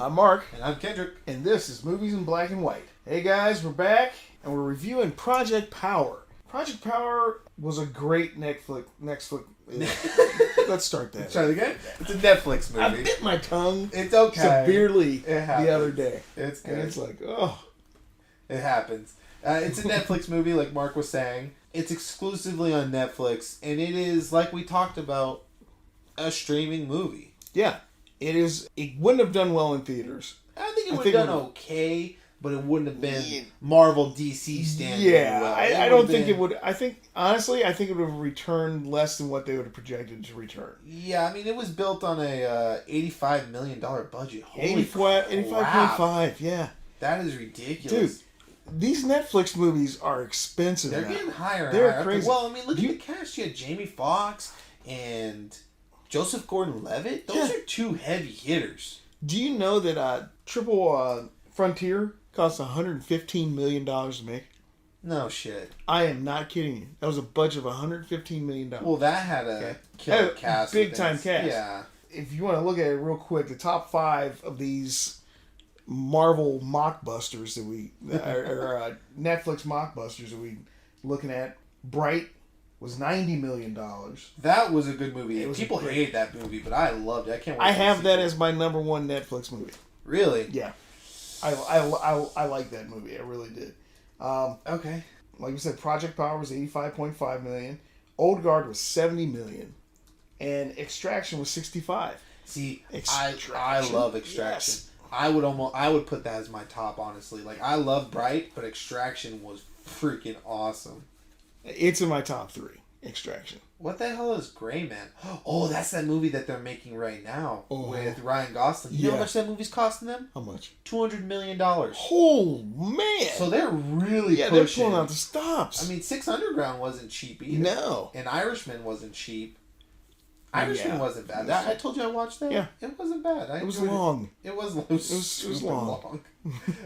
I'm Mark. And I'm Kendrick. And this is Movies in Black and White. Hey guys, we're back and we're reviewing Project Power. Project Power was a great Netflix. Let's start that. Let's try it again. It's a Netflix movie. I bit my tongue. It's okay. Severely the other day. It's good. And it's like, oh. It happens. It's a Netflix movie, like Mark was saying. It's exclusively on Netflix, and it is, like we talked about, a streaming movie. Yeah. It is. It wouldn't have done well in theaters. I think it would have done okay, but it wouldn't have been Marvel DC standard. Yeah, well. I don't think it would. I think, honestly, it would have returned less than what they would have projected to return. Yeah, I mean, it was built on a $85 million budget. Holy 85.5, yeah. That is ridiculous. Dude, these Netflix movies are expensive. They're now. getting higher and They're higher. crazy. Well, I mean, look at the cast. You had Jamie Foxx and Joseph Gordon-Levitt. Those are two heavy hitters. Do you know that Triple Frontier cost $115 million to make? No shit. I am not kidding you. That was a budget of $115 million. Well, that had a killer cast. Big time cast. Yeah. If you want to look at it real quick, the top 5 of these Marvel mockbusters that we, or Netflix mockbusters that we looking at, Bright was $90 million. That was a good movie. People great. hated that movie, but I loved it. I can't wait. I have that as my number 1 Netflix movie. Really? Yeah. I like that movie. I really did. Okay. Like we said, Project Power was $85.5 million. Old Guard was $70 million. And Extraction was $65. See, I love Extraction. Yes. I would put that as my top, honestly. Like, I love Bright, but Extraction was freaking awesome. It's in my top 3, Extraction. What the hell is Gray Man? Oh, that's that movie that they're making right now with Ryan Gosling. You know how much that movie's costing them? How much? $200 million. Oh, man. So they're really pushing. They're pulling out the stops. I mean, Six Underground wasn't cheap either. No. And Irishman wasn't cheap. Irishman wasn't bad. I told you I watched that? Yeah. It wasn't bad. It was long. It was long.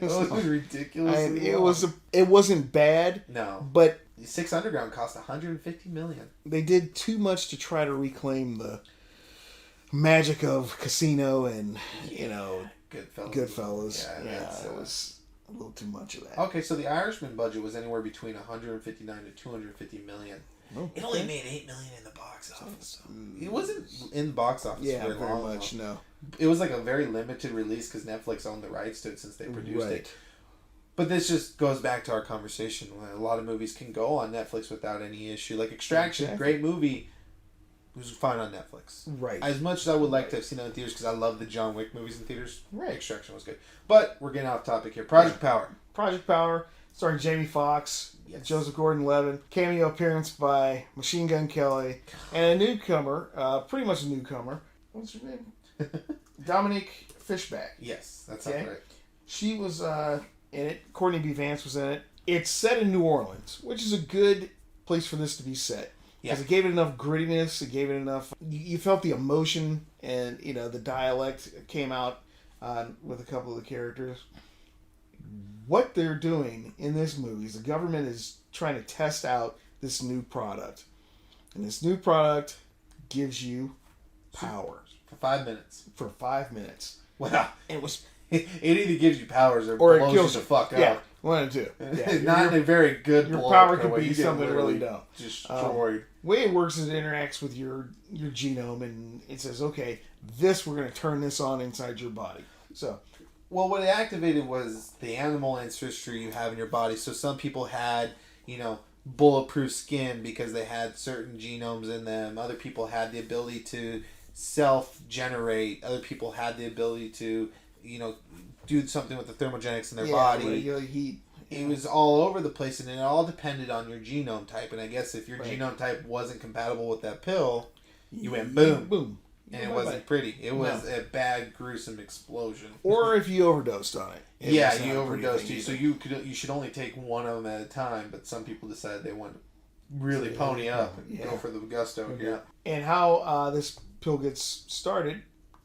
It was ridiculous. It wasn't bad. No. But Six Underground cost $150 million. They did too much to try to reclaim the magic of Casino and, Goodfellas. Yeah, it was a little too much of that. Okay, so the Irishman budget was anywhere between $159 to $250 million. Oh, it only made $8 million in the box office. It wasn't in the box office very much. No. It was like a very limited release because Netflix owned the rights to it since they produced it. But this just goes back to our conversation. A lot of movies can go on Netflix without any issue. Like Extraction, great movie, was fine on Netflix. Right. As much as I would like to have seen it in theaters because I love the John Wick movies in theaters, Extraction was good. But we're getting off topic here. Project Power. Project Power, starring Jamie Foxx, Joseph Gordon-Levitt, cameo appearance by Machine Gun Kelly, and a newcomer, pretty much a newcomer. What's her name? Dominique Fishback. Yes, that's right. She was in it. Courtney B. Vance was in it. It's set in New Orleans, which is a good place for this to be set. Because it gave it enough grittiness. It gave it enough. You felt the emotion, and the dialect came out with a couple of the characters. What they're doing in this movie is the government is trying to test out this new product, and this new product gives you powers for 5 minutes. For 5 minutes. Wow! It was. It either gives you powers or it blows kills you the fuck up. Yeah, one and two. Yeah, not in a very good. Your power could be something really dumb. Destroyed. The way it works is it interacts with your genome, and it says, "Okay, we're going to turn this on inside your body." So. Well, what it activated was the animal ancestry you have in your body. So some people had, bulletproof skin because they had certain genomes in them. Other people had the ability to self-generate. Other people had the ability to, do something with the thermogenics in their body. Regular heat. It was all over the place, and it all depended on your genome type. And I guess if your genome type wasn't compatible with that pill, you went boom. Boom. And it wasn't pretty. It was a bad, gruesome explosion. Or if you overdosed on it. You overdosed. So you should only take one of them at a time. But some people decided they wanted to really pony up and go for the gusto. Okay. Yeah. And how this pill gets started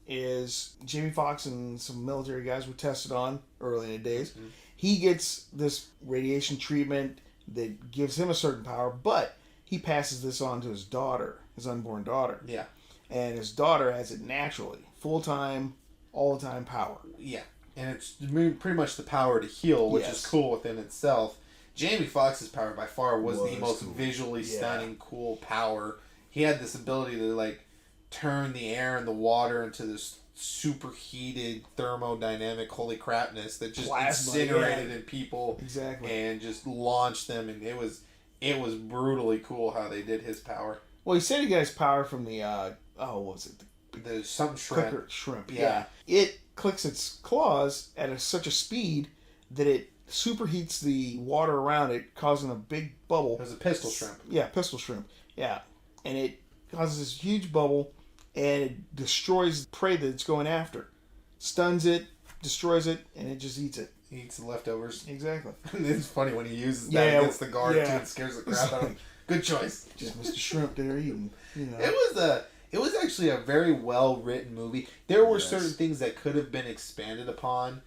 is Jamie Foxx and some military guys were tested on early in the days. Mm-hmm. He gets this radiation treatment that gives him a certain power, but he passes this on to his daughter, his unborn daughter. Yeah. And his daughter has it naturally, full-time all-the-time power. Yeah. And it's pretty much the power to heal, which is cool within itself. Jamie Foxx's power by far was the most cool. Visually stunning, cool power. He had this ability to like turn the air and the water into this superheated thermodynamic holy crapness that just incinerated in people and just launched them, and it was brutally cool how they did his power. Well, he said he got his power from the what was it? The something shrimp. Shrimp. Yeah. It clicks its claws at such a speed that it superheats the water around it, causing a big bubble. It was a pistol shrimp. Yeah, pistol shrimp. Yeah. And it causes this huge bubble, and it destroys the prey that it's going after. Stuns it, destroys it, and it just eats it. He eats the leftovers. Exactly. It's funny when he uses that against the guard, too, and scares the crap out of him. Good choice. Just Mr. Shrimp there eating. You know. It was actually a very well-written movie. There were certain things that could have been expanded upon,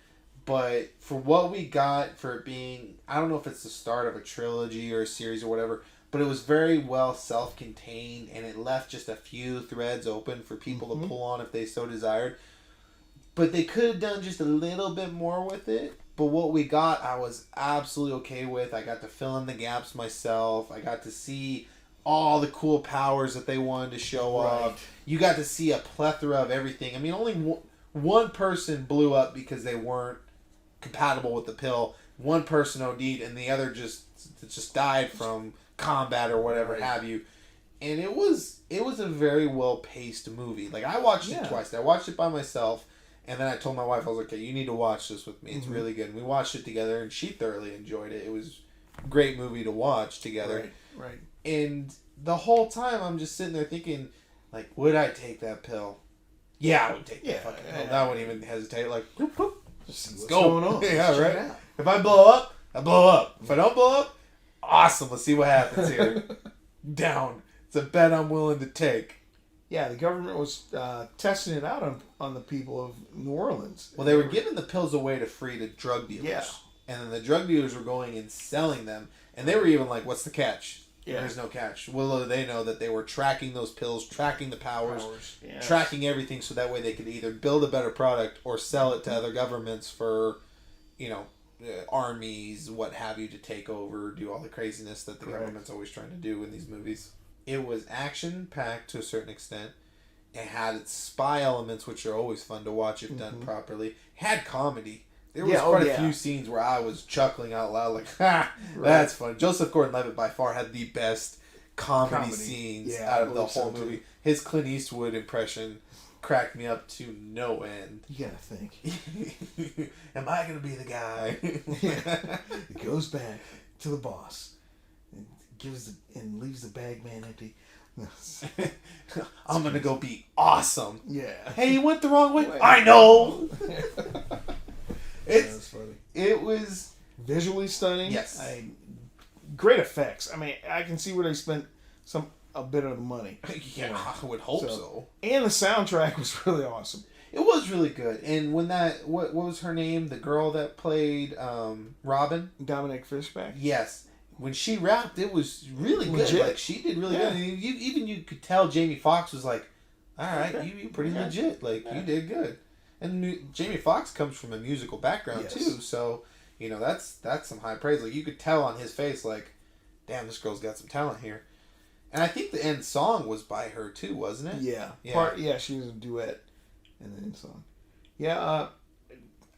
but for what we got, for it being, I don't know if it's the start of a trilogy or a series or whatever, but it was very well self-contained, and it left just a few threads open for people to pull on if they so desired. But they could have done just a little bit more with it. But what we got, I was absolutely okay with. I got to fill in the gaps myself. I got to see all the cool powers that they wanted to show off. You got to see a plethora of everything. I mean, only one person blew up because they weren't compatible with the pill. One person OD'd, and the other just died from combat or whatever have you. And it was a very well paced movie. Like, I watched it twice. I watched it by myself, and then I told my wife, I was like, okay, you need to watch this with me. It's really good. And we watched it together, and she thoroughly enjoyed it. It was a great movie to watch together. Right. And the whole time I'm just sitting there thinking, like, would I take that pill? Yeah, I would take that fucking pill. I wouldn't even hesitate. Like, whoop, whoop. Let's go. Going on. Yeah, right. If I blow up, I blow up. If I don't blow up, awesome. Let's see what happens here. Down. It's a bet I'm willing to take. Yeah, the government was testing it out on the people of New Orleans. Well, they were giving the pills away free to drug dealers. Yeah. And then the drug dealers were going and selling them. And they were even like, what's the catch? Yeah. There's no catch. Well, they know that they were tracking those pills, tracking the powers. Tracking everything so that way they could either build a better product or sell it to other governments for, armies, what have you, to take over, do all the craziness that the government's always trying to do in these movies. It was action-packed to a certain extent. It had its spy elements, which are always fun to watch if done properly. It had comedy. There was quite a few scenes where I was chuckling out loud, like, ha, that's funny. Joseph Gordon-Levitt by far had the best comedy scenes out of the whole movie. Too. His Clint Eastwood impression cracked me up to no end. You gotta think. Am I gonna be the guy? It goes back to the boss and leaves the bag man empty. I'm gonna go be awesome. Yeah. Hey, you went the wrong way. I know. That's funny. It was visually stunning. Yes. Great effects. I mean, I can see where they spent a bit of the money. Yeah, I would hope so. And the soundtrack was really awesome. It was really good. And when what was her name? The girl that played Robin? Dominic Fishback? Yes. When she rapped, it was really good. Like, she did really good. And you could tell Jamie Foxx was like, all right, you pretty legit. Like, you did good. And Jamie Foxx comes from a musical background too, so that's some high praise. Like, you could tell on his face, like, damn, this girl's got some talent here. And I think the end song was by her too, wasn't it? Yeah. She was a duet in the end song. Yeah.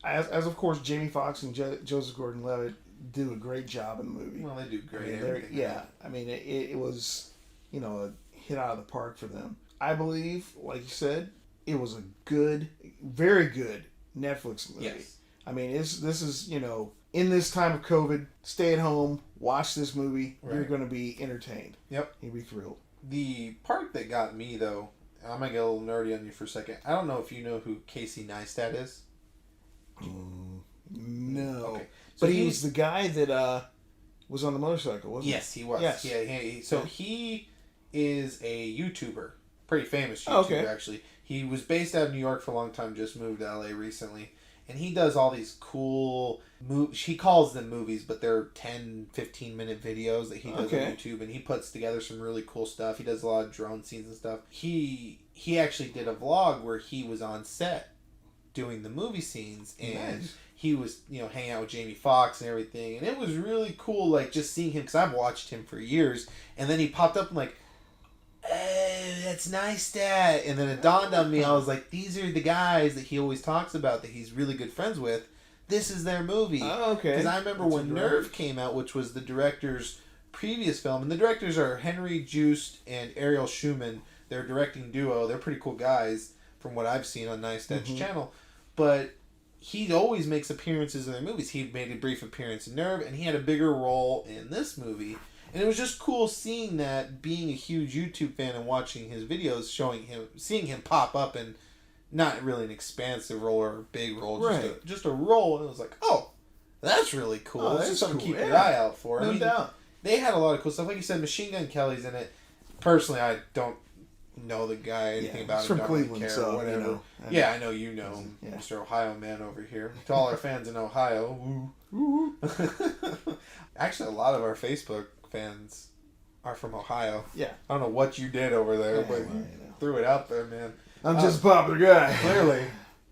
As of course, Jamie Foxx and Joseph Gordon-Levitt do a great job in the movie. Well, they do great. I mean, it was a hit out of the park for them. I believe, like you said, it was a good, very good Netflix movie. Yes. I mean, this is, in this time of COVID, stay at home, watch this movie. Right. You're going to be entertained. Yep. You'll be thrilled. The part that got me, though, I'm going to get a little nerdy on you for a second. I don't know if you know who Casey Neistat is. No. Okay. So but he was the guy that was on the motorcycle, wasn't he? Yes, he was. Yes. Yeah. So he is a YouTuber. Pretty famous YouTuber, actually. He was based out of New York for a long time, just moved to LA recently. And he does all these cool movies. He calls them movies, but they're 10, 15-minute videos that he does on YouTube. And he puts together some really cool stuff. He does a lot of drone scenes and stuff. He actually did a vlog where he was on set doing the movie scenes, and nice. he was, hanging out with Jamie Foxx and everything, and it was really cool, like, just seeing him, because I've watched him for years, and then he popped up and like, hey, that's nice, Dad. And then it dawned on me, I was like, these are the guys that he always talks about that he's really good friends with. This is their movie. Oh, okay. Because I remember That's when Nerve came out, which was the director's previous film, and the directors are Henry Joost and Ariel Schumann. They're a directing duo. They're pretty cool guys from what I've seen on Nice Edge channel. But he always makes appearances in their movies. He made a brief appearance in Nerve, and he had a bigger role in this movie. And it was just cool seeing that, being a huge YouTube fan and watching his videos, seeing him pop up in not really an expansive role or a big role, just a role. And it was like, oh, that's really cool. Oh, This is something cool. to keep your eye out for. No doubt. They had a lot of cool stuff. Like you said, Machine Gun Kelly's in it. Personally, I don't know the guy, anything about him. From don't Cleveland, really care, so, whatever. I know you know Mr. Ohio Man over here. To all our fans in Ohio, woo. Actually, a lot of our Facebook fans are from Ohio. Yeah. I don't know what you did over there, but you threw it out there, man. I'm just a popular guy.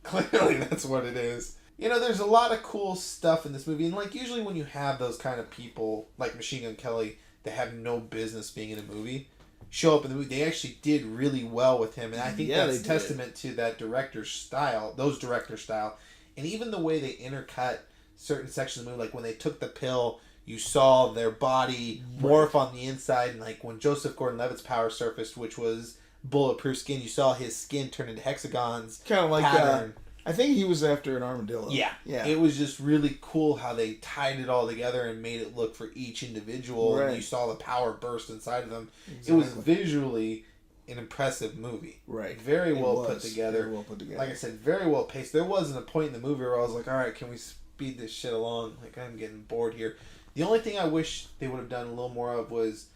Clearly, that's what it is. There's a lot of cool stuff in this movie, and like usually when you have those kind of people like Machine Gun Kelly that have no business being in a movie show up in the movie, they actually did really well with him, and I think that's a testament to that director's style, and even the way they intercut certain sections of the movie, like when they took the pill, you saw their body morph on the inside, and like when Joseph Gordon-Levitt's power surfaced, which was bulletproof skin, you saw his skin turn into hexagons. Kind of like I think he was after an armadillo. Yeah. It was just really cool how they tied it all together and made it look for each individual. Right. And you saw the power burst inside of them. Exactly. It was visually an impressive movie. Right. Very well put together. Very well put together. Like I said, very well paced. There wasn't a point in the movie where I was like, all right, can we speed this shit along? Like, I'm getting bored here. The only thing I wish they would have done a little more of was,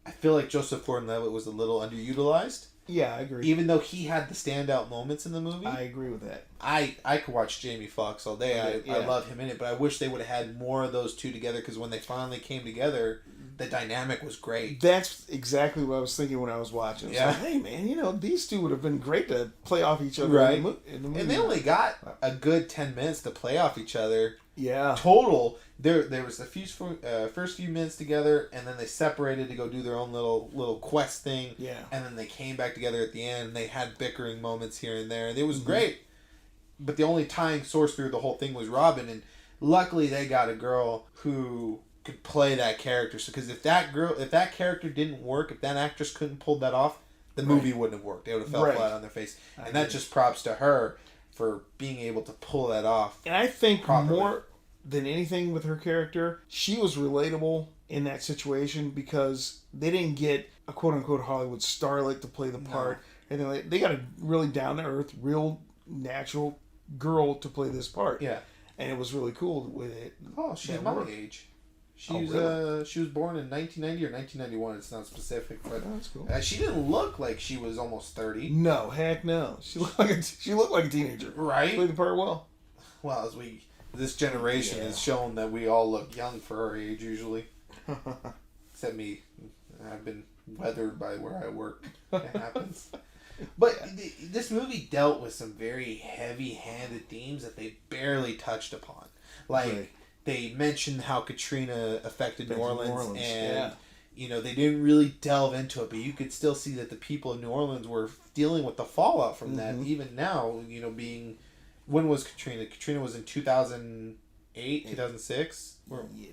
I feel like Joseph Gordon-Levitt was a little underutilized. Yeah, I agree. Even though he had the standout moments in the movie. I agree with that. I could watch Jamie Foxx all day. I love him in it, but I wish they would have had more of those two together, because when they finally came together, the dynamic was great. That's exactly what I was thinking when I was watching. Yeah. Like, hey, man, these two would have been great to play off each other in the movie. And they only got a good 10 minutes to play off each other. Yeah. Total. There was the first few minutes together, and then they separated to go do their own little quest thing. Yeah. And then they came back together at the end, and they had bickering moments here and there. And it was great. But the only tying source through the whole thing was Robin, and luckily they got a girl who could play that character. So, because if that character didn't work, if that actress couldn't pull that off, the movie wouldn't have worked. They would have fell flat on their face. And that just props to her for being able to pull that off. And I think properly. More than anything with her character, she was relatable in that situation, because they didn't get a quote-unquote Hollywood starlet to play the part. And they got a really down-to-earth, real natural girl to play this part. Yeah. And it was really cool with it. Oh, she's my age. She was born in 1990 or 1991. It's not specific, but that's cool. She didn't look like she was almost 30. No, heck no. She looked like a teenager. Right. She played the part well. Well, this generation has shown that we all look young for our age usually. Except me. I've been weathered by where I work. It happens. But this movie dealt with some very heavy-handed themes that they barely touched upon. Like, they mentioned how Katrina affected New Orleans, and they didn't really delve into it, but you could still see that the people of New Orleans were dealing with the fallout from that. Even now, being... When was Katrina? Katrina was in 2008, 2006?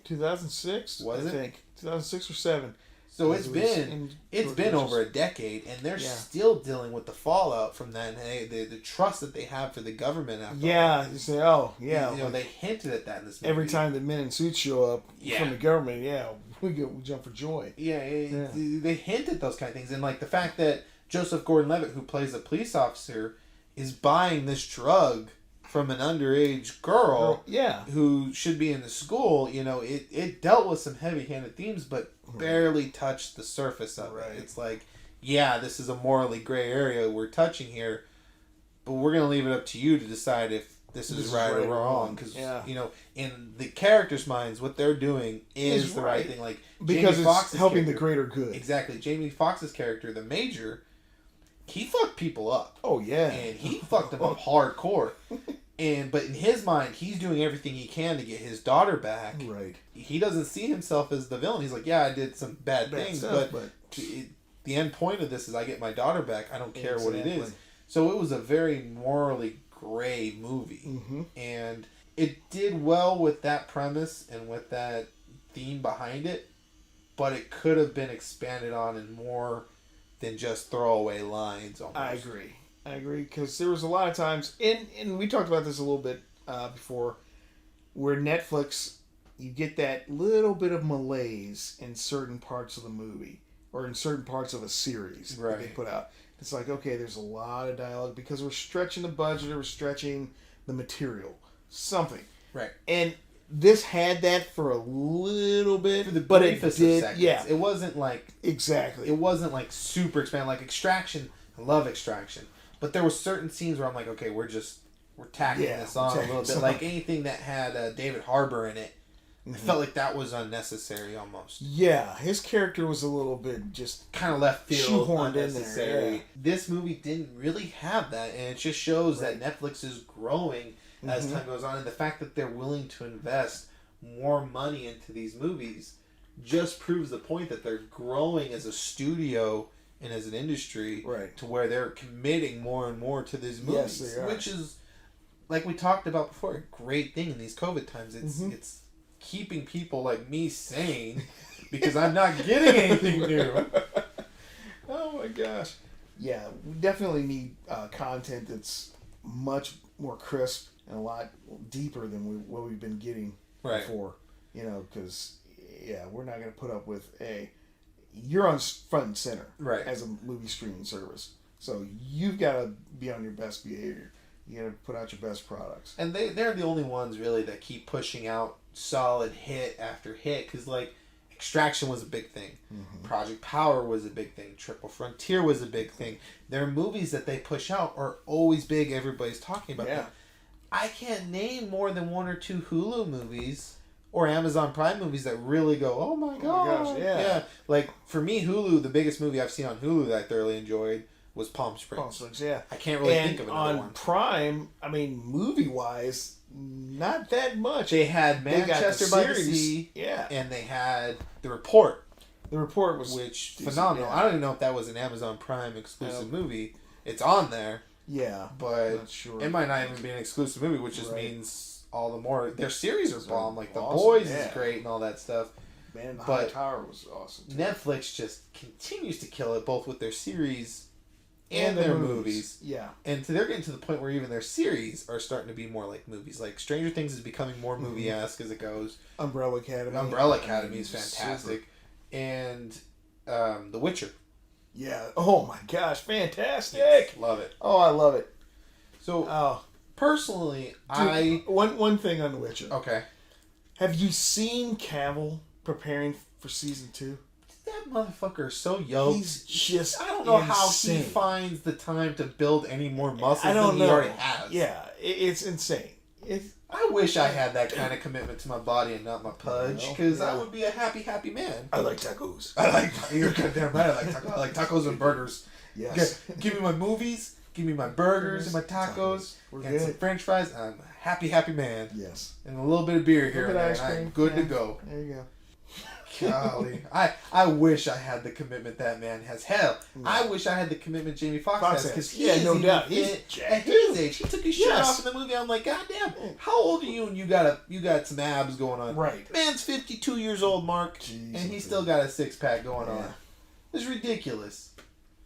2006? Was it? I think. 2006 or 7. So it's been over a decade, and they're still dealing with the fallout from that, and the trust that they have for the government after all. You say, they hinted at that in this movie. Every time the men in suits show up from the government, we jump for joy. They hint at those kind of things, and like the fact that Joseph Gordon-Levitt, who plays a police officer, is buying this drug from an underage girl who should be in the school, it dealt with some heavy-handed themes, but barely touched the surface of it. It's like, this is a morally gray area we're touching here, but we're going to leave it up to you to decide if this is right or wrong. Because, in the characters' minds, what they're doing is the right thing. Like, because it's helping the greater good. Exactly. Jamie Foxx's character, the Major... He fucked people up. Oh, yeah. And he fucked them up hardcore. But in his mind, he's doing everything he can to get his daughter back. Right. He doesn't see himself as the villain. He's like, yeah, I did some bad things, stuff, but the end point of this is I get my daughter back. I don't care what it is. So it was a very morally gray movie. Mm-hmm. And it did well with that premise and with that theme behind it, but it could have been expanded on in more than just throwaway lines almost. I agree, because there was a lot of times, and we talked about this a little bit before, where Netflix, you get that little bit of malaise in certain parts of the movie, or in certain parts of a series that they put out. It's like, okay, there's a lot of dialogue, because we're stretching the budget, or we're stretching the material. Something. Right. And this had that for a little bit, for the but it briefest did, of seconds. yeah. It wasn't like... Exactly. It wasn't like super expanded. Like Extraction, I love Extraction. But there were certain scenes where I'm like, okay, we're tacking this on a little bit. Like anything that had David Harbour in it, I felt like that was unnecessary almost. Yeah, his character was a little bit just kind of left field, shoehorned unnecessary. in there. Yeah. This movie didn't really have that, and it just shows that Netflix is growing as time goes on, and the fact that they're willing to invest more money into these movies just proves the point that they're growing as a studio and as an industry to where they're committing more and more to these movies, yes, they are. Which is, like we talked about before, a great thing in these COVID times. It's keeping people like me sane because I'm not getting anything new. Oh my gosh. Yeah, we definitely need content that's much more crisp and a lot deeper than what we've been getting before. You know, because, we're not going to put up with you're on front and center as a movie streaming service. So you've got to be on your best behavior. You got to put out your best products. And they're the only ones really that keep pushing out solid hit after hit. Because, like, Extraction was a big thing. Project Power was a big thing. Triple Frontier was a big thing. Their movies that they push out are always big. Everybody's talking about them. I can't name more than one or two Hulu movies or Amazon Prime movies that really go, oh my gosh, yeah. Like, for me, Hulu, the biggest movie I've seen on Hulu that I thoroughly enjoyed was Palm Springs. Palm Springs, yeah. I can't really think of another one. On Prime, I mean, movie-wise, not that much. They had Manchester by the Sea, yeah, and they had The Report. The Report was phenomenal. I don't even know if that was an Amazon Prime exclusive movie. It's on there. Yeah, but not sure. It might not even be an exclusive movie, which just means all the more. Their series are bomb. Like The awesome. Boys is great and all that stuff. Man in the High Tower was awesome too. Netflix just continues to kill it, both with their series and their movies. Yeah. And they're getting to the point where even their series are starting to be more like movies. Like Stranger Things is becoming more movie-esque as it goes. Umbrella Academy. Umbrella Academy is fantastic. Super. And The Witcher. Yeah. Oh my gosh, fantastic. Yes, love it. Oh, I love it. So, personally, One thing on The Witcher. Okay. Have you seen Cavill preparing for season 2? That motherfucker is so yoked. He's just I don't know insane. how he finds the time to build any more muscles than he already has. Yeah, it's insane. I wish I had that kind of commitment to my body and not my pudge, because I would be a happy man. I like tacos. You're goddamn right. I like tacos and burgers. Yes. Give me my movies. Give me my burgers and my tacos. And some French fries. I'm a happy man. Yes. And a little bit of beer here and there. Ice cream. I'm good to go. There you go. Golly, I wish I had the commitment that man has. Hell, I wish I had the commitment Jamie Foxx has, because he's no doubt. He's at his age. He took his shirt off in the movie. I'm like, God damn, how old are you? And you got some abs going on. Right. Man's 52 years old, Mark, and he's still got a 6-pack going on. It's ridiculous.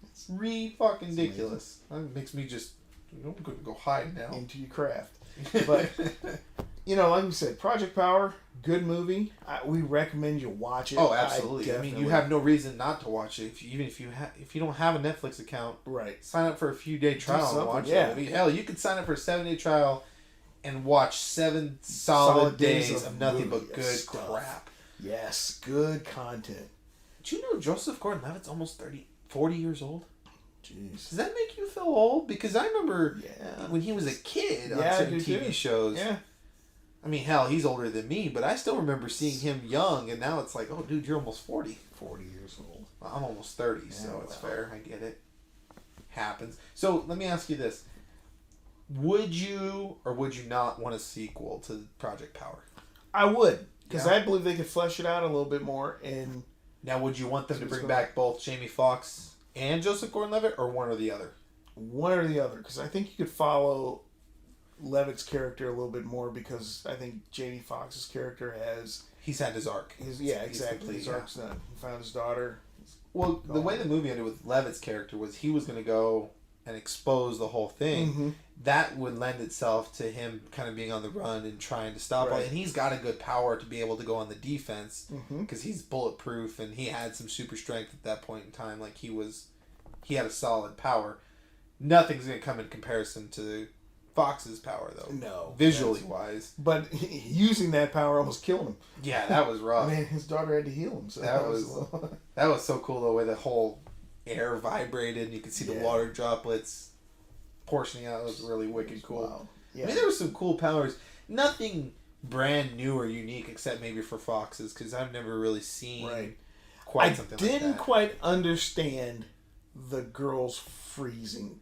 It's fucking ridiculous. That makes me just, I'm gonna go hide now. Into your craft, but. Like you said, Project Power, good movie. We recommend you watch it. Oh, absolutely. I mean, you have no reason not to watch it. If you don't have a Netflix account, sign up for a few-day trial and watch it. I mean, hell, you could sign up for a 7-day trial and watch 7 solid days of nothing but good crap. Yes, good content. Do you know Joseph Gordon-Levitt's almost 40 years old? Jeez. Does that make you feel old? Because I remember when he was a kid on certain TV shows. Yeah. I mean, hell, he's older than me, but I still remember seeing him young, and now it's like, oh, dude, you're almost 40. 40 years old. Well, I'm almost 30, so it's fair. I get it. Happens. So, let me ask you this. Would you or would you not want a sequel to Project Power? I would, because I believe they could flesh it out a little bit more. And now, would you want them to bring back both Jamie Foxx and Joseph Gordon-Levitt, or one or the other? One or the other, because I think you could follow Levitt's character a little bit more, because I think Jamie Foxx's character he's had his arc. Exactly. His arc's done. He found his daughter. Well, the way the movie ended with Levitt's character was he was going to go and expose the whole thing. Mm-hmm. That would lend itself to him kind of being on the run and trying to stop it. And he's got a good power to be able to go on the defense because he's bulletproof and he had some super strength at that point in time. Like he had a solid power. Nothing's going to come in comparison to Fox's power, though. No. Visually wise. But using that power almost killed him. Yeah, that was rough. Man, his daughter had to heal him. So that was so cool, though, where the whole air vibrated and you could see the water droplets portioning out. It was really wicked cool. Wow. Yeah. I mean, there were some cool powers. Nothing brand new or unique except maybe for Fox's, because I've never really seen quite something like that. I didn't quite understand the girl's freezing.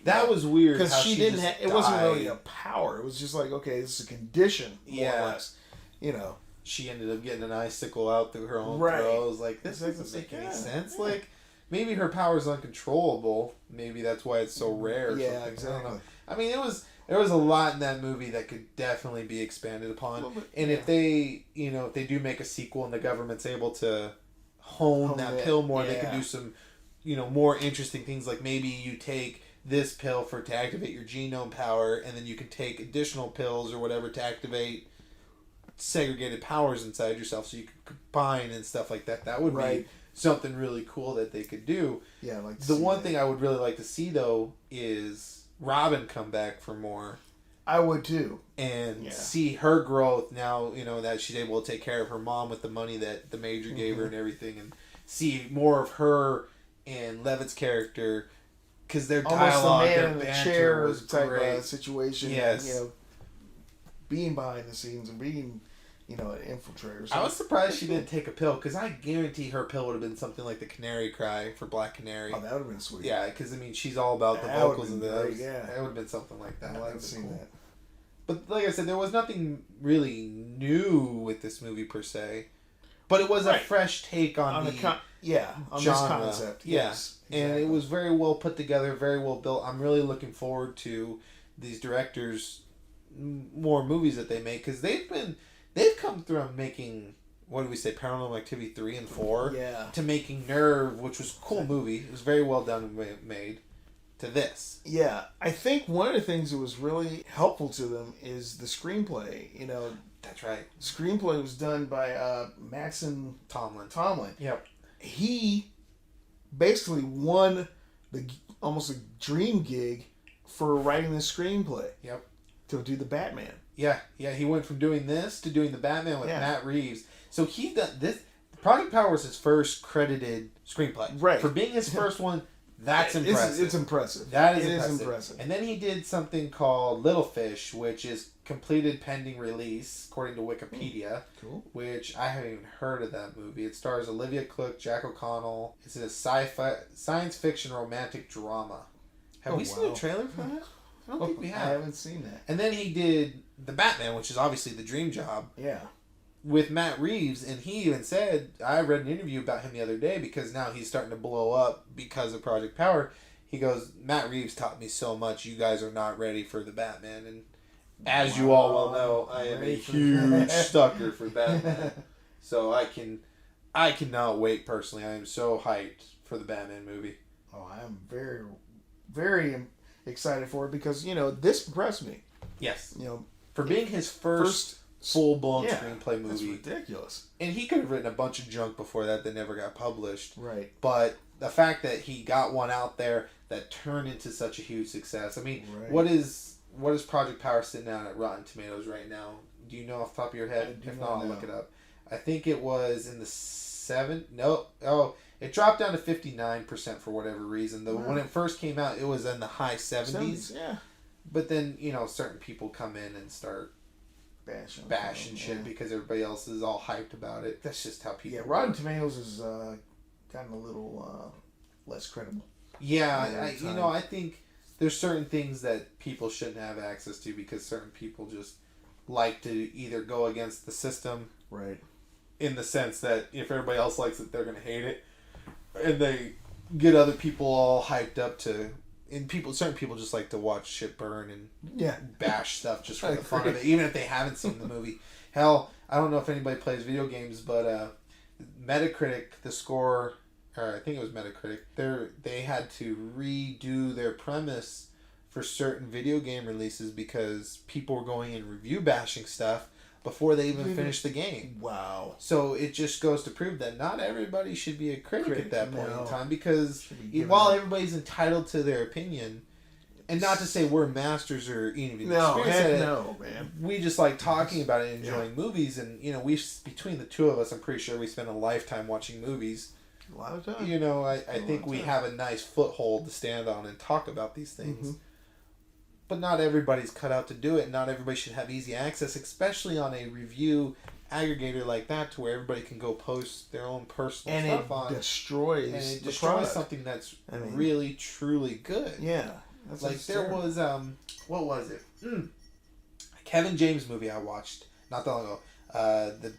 That was weird. Because she didn't have... It wasn't really a power. It was just like, okay, this is a condition, more or less. You know. She ended up getting an icicle out through her own throat. I was like, this doesn't make any sense. Yeah. Like, maybe her power is uncontrollable. Maybe that's why it's so rare. Yeah, exactly. I mean, there was a lot in that movie that could definitely be expanded upon. And if they, if they do make a sequel and the government's able to hone that pill more, they can do some, more interesting things. Like maybe you take this pill to activate your genome power, and then you can take additional pills or whatever to activate segregated powers inside yourself, so you can combine and stuff like that. That would be something really cool that they could do. Yeah, like the one thing I would really like to see though is Robin come back for more. I would too, and see her growth now. That she's able to take care of her mom with the money that the Major gave her and everything, and see more of her and Levitt's character. Because their dialogue, the man their in the banter chair was type great. of situation. Yes. Being behind the scenes and being, an infiltrator. I was surprised she didn't take a pill, because I guarantee her pill would have been something like the Canary Cry for Black Canary. Oh, that would have been sweet. Yeah, because she's all about the vocals and that. Yeah, that would have been something like that. I haven't seen that. But like I said, there was nothing really new with this movie per se, but it was a fresh take on the genre. This concept. Yes. And it was very well put together, very well built. I'm really looking forward to these directors' more movies that they make, because they've come through on making, what do we say, Paranormal Activity 3 and 4, to making Nerve, which was a cool movie. It was very well done and made, to this. Yeah, I think one of the things that was really helpful to them is the screenplay. That's right. The screenplay was done by Maxon Tomlin. Yep. He basically won almost a dream gig for writing the screenplay. Yep. To do the Batman. Yeah. He went from doing this to doing the Batman with Matt Reeves. So he done this. Project Power was his first credited screenplay. Right. For being his first one, that's impressive. It's impressive. That is impressive. And then he did something called Little Fish, which is completed pending release, according to Wikipedia. Cool. Which I haven't even heard of that movie. It stars Olivia Cooke, Jack O'Connell. It's a science fiction romantic drama. Have we seen a trailer for that? I don't think we have. I haven't seen that. And then he did the Batman, which is obviously the dream job. Yeah. With Matt Reeves, and he even said, I read an interview about him the other day, because now he's starting to blow up because of Project Power. He goes, Matt Reeves taught me so much. You guys are not ready for the Batman. And as you all well know, I am a huge sucker for Batman. So I cannot wait personally. I am so hyped for the Batman movie. Oh, I am very, very excited for it, because, this impressed me. Yes. For being his first full-blown screenplay movie. That's ridiculous. And he could have written a bunch of junk before that never got published. Right. But the fact that he got one out there that turned into such a huge success. I mean, what is Project Power sitting down at Rotten Tomatoes right now? Do you know off the top of your head? If not, I'll look it up. I think it was in the 7... No. Oh, it dropped down to 59% for whatever reason. Though when it first came out, it was in the high 70s. Yeah. But then, certain people come in and start bashing shit because everybody else is all hyped about it. That's just how people. Yeah, Rotten Tomatoes has gotten a little less credible. Yeah, I think there's certain things that people shouldn't have access to because certain people just like to either go against the system, right? In the sense that if everybody else likes it, they're gonna hate it, and they get other people all hyped up to. And certain people just like to watch shit burn and bash stuff just for the fun of it, even if they haven't seen the movie. Hell, I don't know if anybody plays video games, but Metacritic, the score, or I think it was Metacritic, they had to redo their premise for certain video game releases because people were going in review bashing stuff before they even finished the game. Wow. So it just goes to prove that not everybody should be a critic at that point in time, because while everybody's entitled to their opinion, and not to say we're masters or even man. We just like talking about it and enjoying movies, and between the two of us, I'm pretty sure we spend a lifetime watching movies. A lot of time. I think we have a nice foothold to stand on and talk about these things. Mm-hmm. But not everybody's cut out to do it. Not everybody should have easy access, especially on a review aggregator like that, to where everybody can go post their own personal stuff on. And it destroys something that's really, truly good. Yeah. Like there was, what was it? Kevin James movie I watched not that long ago. The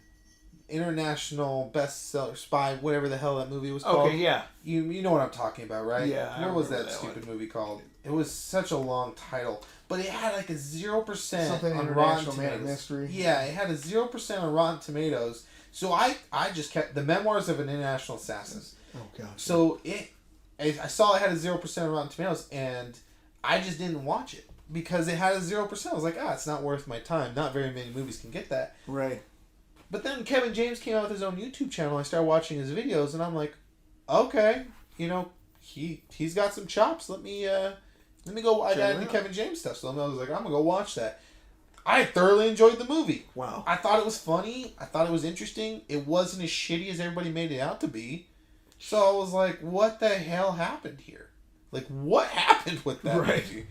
International Bestseller Spy, whatever the hell that movie was called. Okay, yeah. You know what I'm talking about, right? Yeah. What was that stupid movie called? It was such a long title, but it had like a 0% on Rotten Tomatoes. Mystery. Yeah, it had a 0% on Rotten Tomatoes. So I just kept the Memoirs of an International Assassin. Oh god. So I saw it had a 0% on Rotten Tomatoes, and I just didn't watch it because it had a 0%. I was like, it's not worth my time. Not very many movies can get that. Right. But then Kevin James came out with his own YouTube channel. I started watching his videos, and I'm like, okay, he's got some chops. Let me go. I got into Kevin James stuff, so I was like, I'm gonna go watch that. I thoroughly enjoyed the movie. Wow. I thought it was funny. I thought it was interesting. It wasn't as shitty as everybody made it out to be. So I was like, what the hell happened here? Like, what happened with that movie?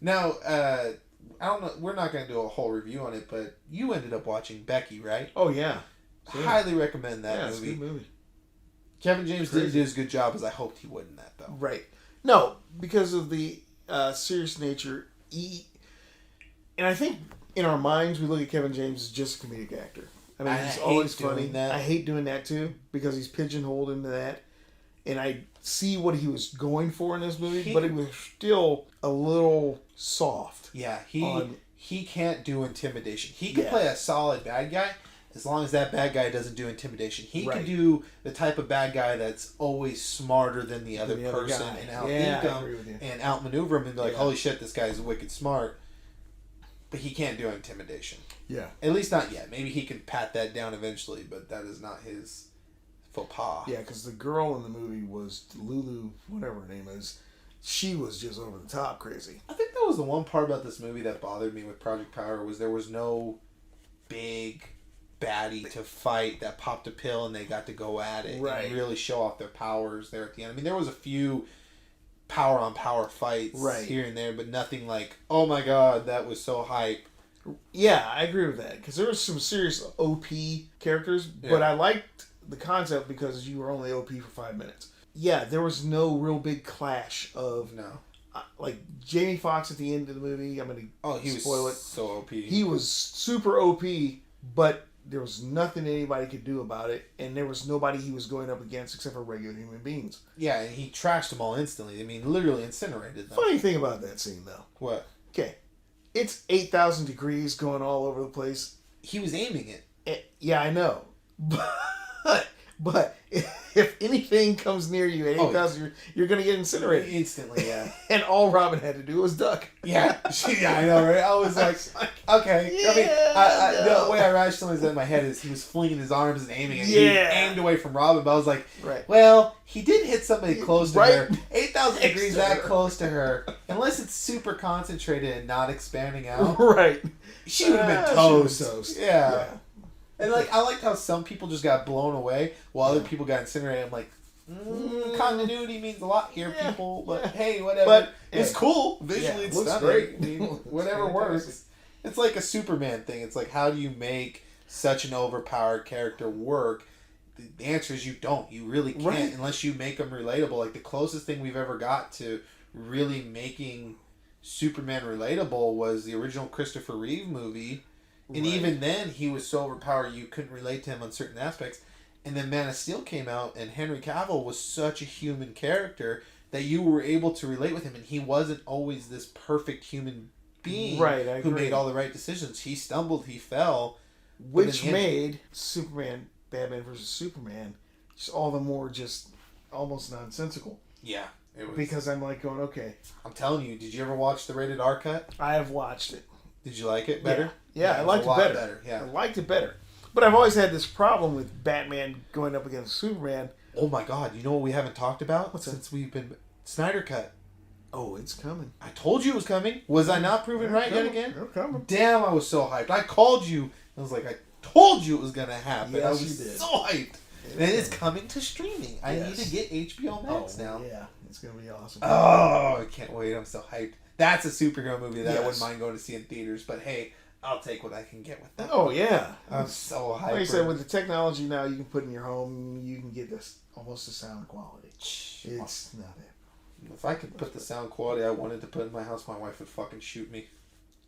Now, I don't know. We're not going to do a whole review on it, but you ended up watching Becky, right? Oh, yeah. Highly recommend that movie. It's a good movie. Kevin James didn't do as good job as I hoped he would in that, though. Right. No, because of the serious nature. And I think in our minds, we look at Kevin James as just a comedic actor. I mean, he's always funny. I hate doing that, too, because he's pigeonholed into that. And I see what he was going for in this movie, but it was still a little soft. Yeah, he can't do intimidation. He can play a solid bad guy as long as that bad guy doesn't do intimidation. He can do the type of bad guy that's always smarter than the other person and outthink him and outmaneuver him and be like, holy shit, this guy's wicked smart. But he can't do intimidation. Yeah. At least not yet. Maybe he can pat that down eventually, but that is not his faux pas. Yeah, because the girl in the movie was Lulu, whatever her name is. She was just over the top crazy. I think that was the one part about this movie that bothered me with Project Power was there was no big baddie to fight that popped a pill and they got to go at it and really show off their powers there at the end. I mean, there was a few power on power fights here and there, but nothing like, oh my god, that was so hype. Yeah, I agree with that because there was some serious OP characters, but I liked the concept because you were only OP for 5 minutes. Yeah, there was no real big clash of like Jamie Foxx at the end of the movie. I'm gonna spoil it. So OP. He was super OP, but there was nothing anybody could do about it, and there was nobody he was going up against except for regular human beings. Yeah, and he trashed them all instantly. I mean, literally incinerated them. Funny thing about that scene, though. What? Okay, it's 8,000 degrees going all over the place. He was aiming it. Yeah, I know, but if anything comes near you at 8,000, you're going to get incinerated instantly. Yeah, and all Robin had to do was duck. Yeah, I know, right? I was like, okay. Yeah, I mean, the way I rationalized that in my head is he was flinging his arms and aiming, and he aimed away from Robin. But I was like, well, he did hit somebody close to her. 8,000 degrees that close to her, unless it's super concentrated and not expanding out. She would have been toast. Yeah. And like, I liked how some people just got blown away while other people got incinerated. I'm like, continuity means a lot here, people. But hey, whatever. But it's cool. Visually, it's stunning. Great. I mean, whatever works. It's like a Superman thing. It's like, how do you make such an overpowered character work? The answer is you don't. You really can't unless you make them relatable. Like the closest thing we've ever got to really making Superman relatable was the original Christopher Reeve movie. And even then, he was so overpowered you couldn't relate to him on certain aspects. And then Man of Steel came out, and Henry Cavill was such a human character that you were able to relate with him. And he wasn't always this perfect human being who made all the right decisions. He stumbled, he fell. Which made Superman, Batman vs. Superman, just all the more just almost nonsensical. Yeah. It was. Because I'm like going, okay. I'm telling you, did you ever watch the rated R cut? I have watched it. Did you like it better? Yeah, I liked it better. Yeah. I liked it better. But I've always had this problem with Batman going up against Superman. Oh my God! You know what we haven't talked about Since we've been Snyder Cut. Oh, it's coming. I told you it was coming. Was I not proven right yet again? They're coming. Damn! I was so hyped. I called you. I was like, I told you it was gonna happen. Yes, I was you did. so hyped. And it's coming to streaming. I need to get HBO Max now. Yeah, it's gonna be awesome. Oh, I can't wait! I'm so hyped. That's a superhero movie that I wouldn't mind going to see in theaters. But hey, I'll take what I can get with that. Oh yeah, I'm so hyped. Like I said, with the technology now you can put in your home, you can get this almost the sound quality. It's not it. If I could put the sound quality I wanted to put in my house, my wife would fucking shoot me.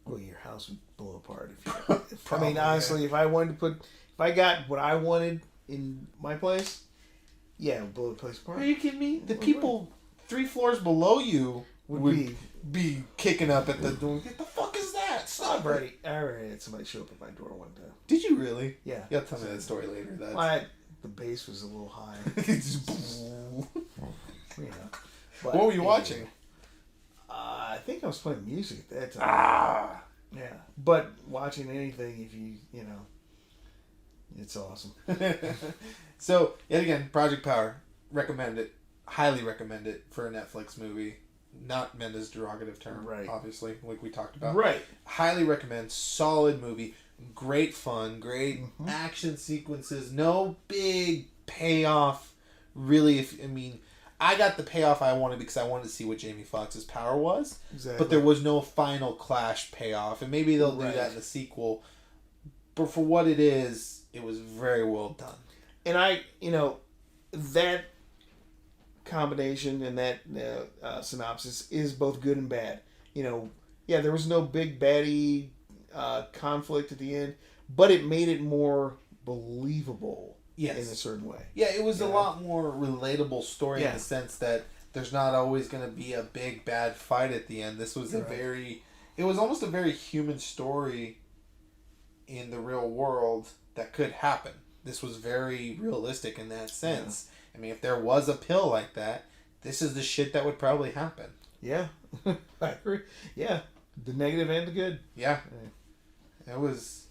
Well, your house would blow apart if you. I mean, honestly, if I got what I wanted in my place, yeah, it would blow the place apart. Are you kidding me? The people 3 floors below you would be kicking up at the door. What the fuck is that? Stop I already had somebody show up at my door one time. Did you really? Yeah. You'll tell me that story later. The bass was a little high. Yeah. But what were you watching? I think I was playing music at that time. Ah. Yeah. But watching anything, if you know, it's awesome. So, yet again, Project Power. Recommend it. Highly recommend it for a Netflix movie. Not meant as a derogative term, right? Obviously, like we talked about. Right. Highly recommend. Solid movie. Great fun. Great action sequences. No big payoff. Really, I got the payoff I wanted because I wanted to see what Jamie Foxx's power was. Exactly. But there was no final clash payoff. And maybe they'll do that in the sequel. But for what it is, it was very well done. And that combination and that synopsis is both good and bad. There was no big baddie conflict at the end, but it made it more believable in a certain way. Yeah, it was a lot more relatable story in the sense that there's not always going to be a big bad fight at the end. This was it was almost a very human story in the real world that could happen. This was very realistic in that sense. I mean, if there was a pill like that, this is the shit that would probably happen. Yeah. I agree. Yeah. The negative and the good. Yeah. It was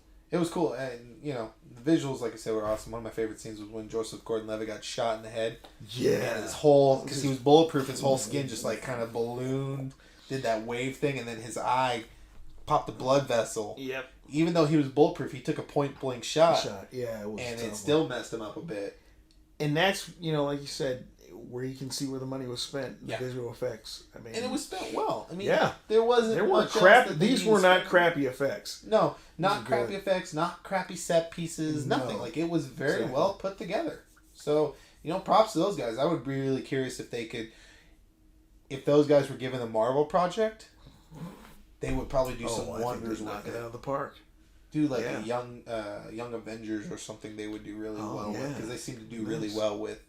cool. And, the visuals, like I said, were awesome. One of my favorite scenes was when Joseph Gordon-Levitt got shot in the head. Yeah. And his whole, because he was bulletproof, his whole skin just like kind of ballooned, did that wave thing, and then his eye popped a blood vessel. Yep. Even though he was bulletproof, he took a point-blank shot. Yeah, it was and tough. It still messed him up a bit. And that's, like you said, where you can see where the money was spent, the visual effects. I mean, and it was spent well. I mean, there weren't crap. These were not crappy effects. No, not crappy effects, not crappy set pieces, nothing. Like, it was very well put together. So, props to those guys. I would be really curious if those guys were given a Marvel project, they would probably do some wonders with knock it out of the park. Do like a young Avengers or something. They would do really well with, because they seem to do really well with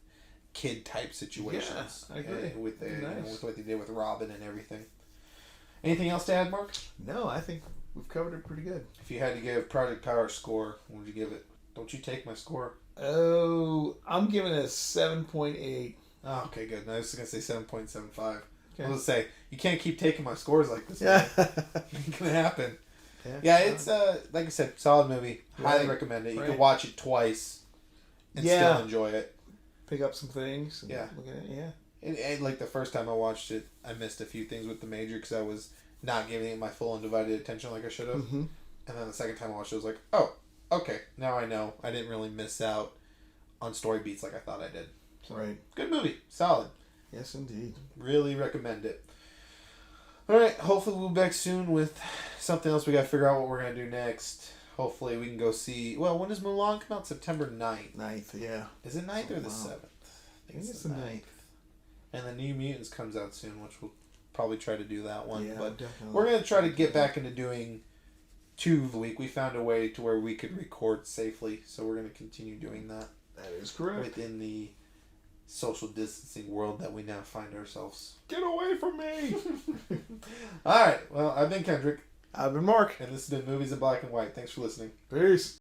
kid type situations. Yeah, I agree. With what they did with Robin and everything. Anything else to add, Mark? No, I think we've covered it pretty good. If you had to give Project Power a score, what would you give it? Don't you take my score? Oh, I'm giving it a 7.8. Oh, okay, good. I was going to say 7.75. Okay. I was going to say, you can't keep taking my scores like this. Yeah. It's going to happen. Yeah, it's, like I said, solid movie. Highly recommend it. You can watch it twice and still enjoy it. Pick up some things. And look at it, And like the first time I watched it, I missed a few things with the Major because I was not giving it my full undivided attention like I should have. Mm-hmm. And then the second time I watched it, I was like, oh, okay, now I know. I didn't really miss out on story beats like I thought I did. So, good movie. Solid. Yes, indeed. Really recommend it. All right, hopefully we'll be back soon with something else. We got to figure out what we're going to do next. Hopefully we can go see... Well, when does Mulan come out? September 9th. 9th, yeah. Is it 9th or the 7th? I think it's the 9th. And the New Mutants comes out soon, which will probably try to do that one. Yeah, but definitely. we're going to try to get back into doing 2 a week. We found a way to where we could record safely, so we're going to continue doing that. That is correct. Within the social distancing world that we now find ourselves. Get away from me! All right. Well, I've been Kendrick. I've been Mark. And this has been Movies in Black and White. Thanks for listening. Peace.